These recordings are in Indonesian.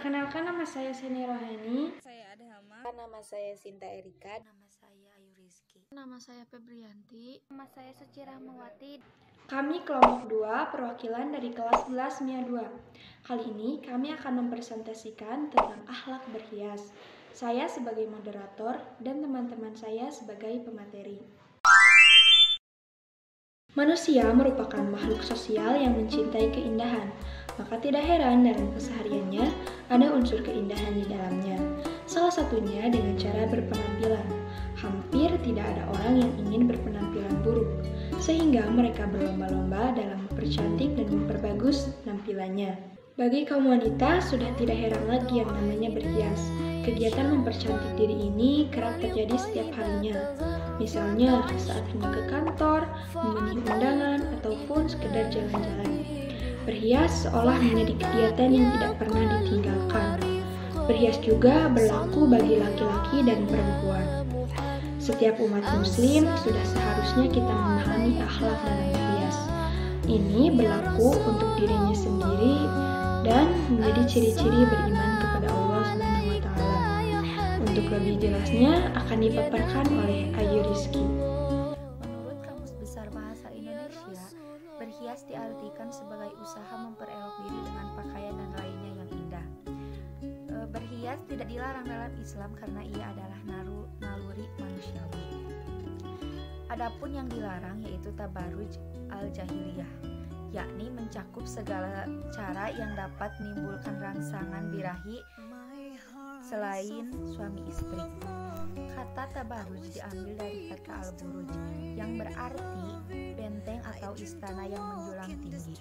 Perkenalkan, nama saya Seni Rohani. Saya Adhama. Nama saya Sinta Erika. Nama saya Ayu Rizky. Nama saya Febrianti. Nama saya Suci Rahmawati. Kami kelompok 2 perwakilan dari kelas 11 MIA 2. Kali ini kami akan mempresentasikan tentang akhlak berhias. Saya sebagai moderator dan teman-teman saya sebagai pemateri. Manusia merupakan makhluk sosial yang mencintai keindahan, maka tidak heran dalam kesehariannya ada unsur keindahan di dalamnya. Salah satunya dengan cara berpenampilan. Hampir tidak ada orang yang ingin berpenampilan buruk, sehingga mereka berlomba-lomba dalam mempercantik dan memperbagus penampilannya. Bagi kaum wanita, sudah tidak heran lagi yang namanya berhias. Kegiatan mempercantik diri ini kerap terjadi setiap harinya. Misalnya saat hendak ke kantor, memenuhi undangan, ataupun sekedar jalan-jalan. Berhias seolah menjadi kegiatan yang tidak pernah ditinggalkan. Berhias juga berlaku bagi laki-laki dan perempuan. Setiap umat muslim sudah seharusnya kita memahami akhlak dalam berhias. Ini berlaku untuk dirinya sendiri dan menjadi ciri-ciri beriman kepada Allah SWT. Untuk lebih jelasnya akan dipaparkan oleh Ayu Rizky. Menurut Kamus Besar Bahasa Indonesia, berhias diartikan sebagai usaha memperelok diri dengan pakaian dan lainnya yang indah. Berhias tidak dilarang dalam Islam karena ia adalah naluri manusiawi. Adapun yang dilarang yaitu tabarruj al-jahiliyah, yakni mencakup segala cara yang dapat menimbulkan rangsangan birahi selain suami istri. Kata tabarruj diambil dari kata al-buruj yang berarti benteng atau istana yang menjulang tinggi.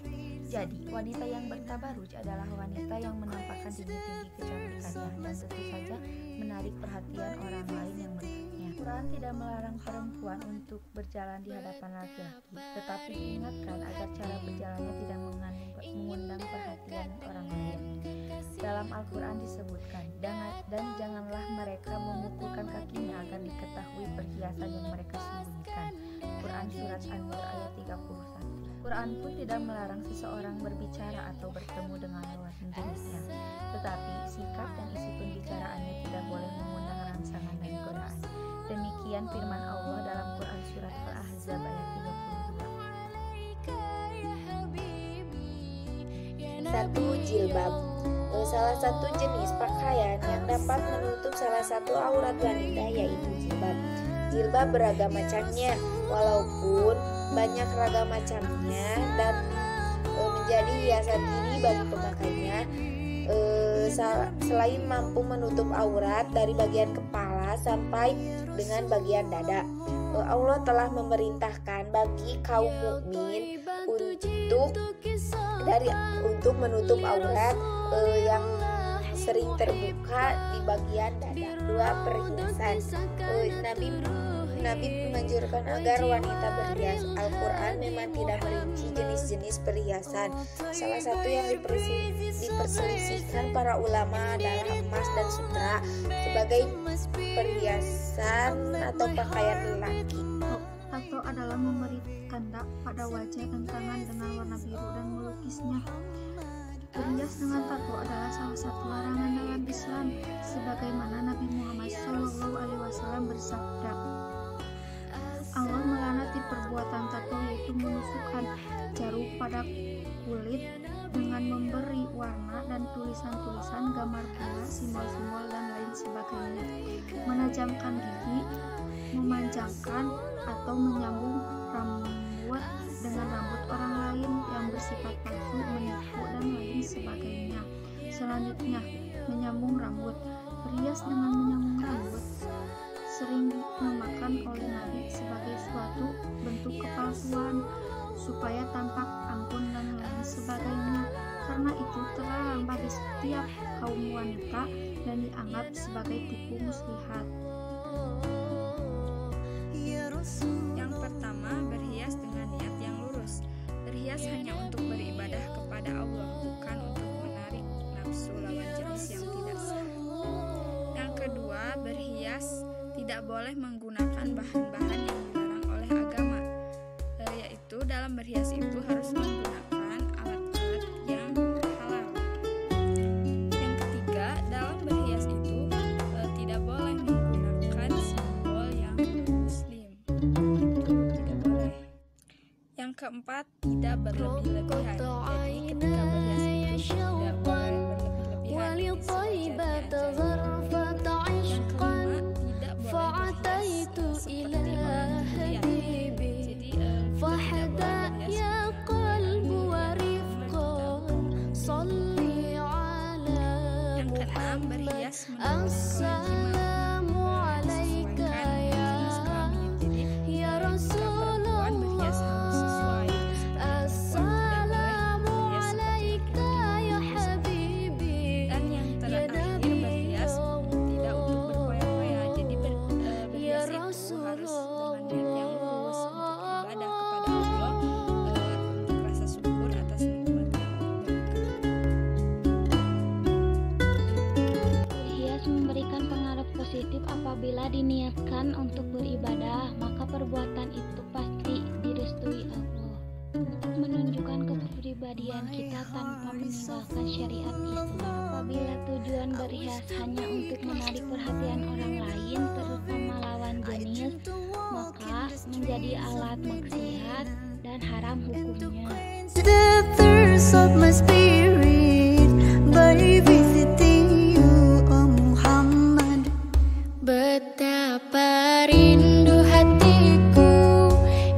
Jadi, wanita yang bertabarruj adalah wanita yang menampakkan tinggi-tinggi kecantikannya dan tentu saja menarik perhatian orang lain yang melihatnya. Quran tidak melarang perempuan untuk berjalan di hadapan laki-laki, tetapi diingatkan agar cara berjalannya tidak mengundang perhatian orang lain. Dalam Al-Quran disebutkan, dan janganlah mereka memukulkan kakinya agar diketahui perhiasan yang mereka sembunyikan. Quran Surat An-Nur ayat 31. Quran pun tidak melarang seseorang berbicara atau bertemu dengan lawan jenisnya, tetapi sikap dan isi pembicaraannya tidak boleh mengundang rangsangan dan godaan. Demikian firman Allah dalam Quran Surat Al-Ahzab ayat 32. 1. Jilbab. Salah satu jenis pakaian yang dapat menutup salah satu aurat wanita yaitu jilbab. Jilbab beragam macamnya, walaupun banyak ragam macamnya dan menjadi hiasan diri bagi pemakainya. Selain mampu menutup aurat dari bagian kepala sampai dengan bagian dada, Allah telah memerintahkan bagi kaum mukmin untuk menutup aurat yang sering terbuka di bagian dada. 2. Perhiasan. Nabi menganjurkan agar wanita berhias. Al-Quran memang tidak merinci jenis-jenis perhiasan. Salah satu yang diperselisihkan para ulama adalah emas dan sutra sebagai perhiasan atau pakaian lelaki. Tato adalah memberi kehendak pada wajah dan tangan dengan warna biru dan melukisnya. Berhias dengan tato adalah salah satu larangan dalam Islam, sebagaimana Nabi Muhammad SAW bersabda, Allah melaknati perbuatan tato yaitu menusukkan jarum pada kulit dengan memberi warna dan tulisan-tulisan, gambar bola, simbol-simbol dan lain sebagainya, menajamkan gigi, memanjangkan atau menyambung rambut dengan rambut orang lain yang bersifat palsu, menipu dan lain sebagainya. Selanjutnya, menyambung rambut. Berhias dengan menyambung rambut sering memakan oleh Nabi sebagai suatu bentuk kepalsuan supaya tampak anggun dan lain sebagainya. Karena itu terlarang bagi setiap kaum wanita dan dianggap sebagai tipu muslihat. Yang pertama, berhias dengan niat yang lurus. Berhias hanya untuk beribadah kepada Allah, bukan untuk menarik nafsu lawan jenis yang tidak sah. Yang kedua, berhias tidak boleh menggunakan bahan-bahan yang dilarang oleh agama, yaitu dalam berhias itu harus menggunakan alat-alat yang halal. Yang ketiga, tidak berlebih-lebihan. Jadi ketika berhias itu tidak boleh berlebih-lebihan. Yang kedua, tidak boleh berhias seperti orang berlian. Jadi tidak boleh yang keenam, berhias menurut kewajiban. Menyesuaikan jenis kelamin. Jadi jika perempuan berhias harus sesuai. Perempuan tidak boleh berhias seperti laki-laki. Dan yang terakhir, berhias tidak untuk berfoya-foya. Jadi berhias itu harus dengan niat yang lurus untuk ibadah kepada Allah, untuk rasa syukur atas nikmat yang Allah berikan. Berhias memberikan pengaruh positif apabila diniatkan untuk beribadah, maka perbuatan itu pasti direstui Allah. Untuk menunjukkan kepribadian kita tanpa meninggalkan syariat Islam. Apabila tujuan berhias hanya untuk menarik perhatian orang lain, terutama lawan jenis, maka menjadi alat maksiat dan haram hukumnya. The thirst of my spirit by visiting you, oh Muhammad. Betapa rindu hatiku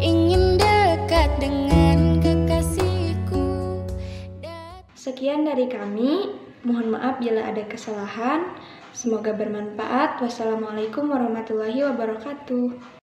ingin dekat dengan kekasihku. Sekian dari kami. Mohon maaf bila ada kesalahan. Semoga bermanfaat. Wassalamualaikum warahmatullahi wabarakatuh.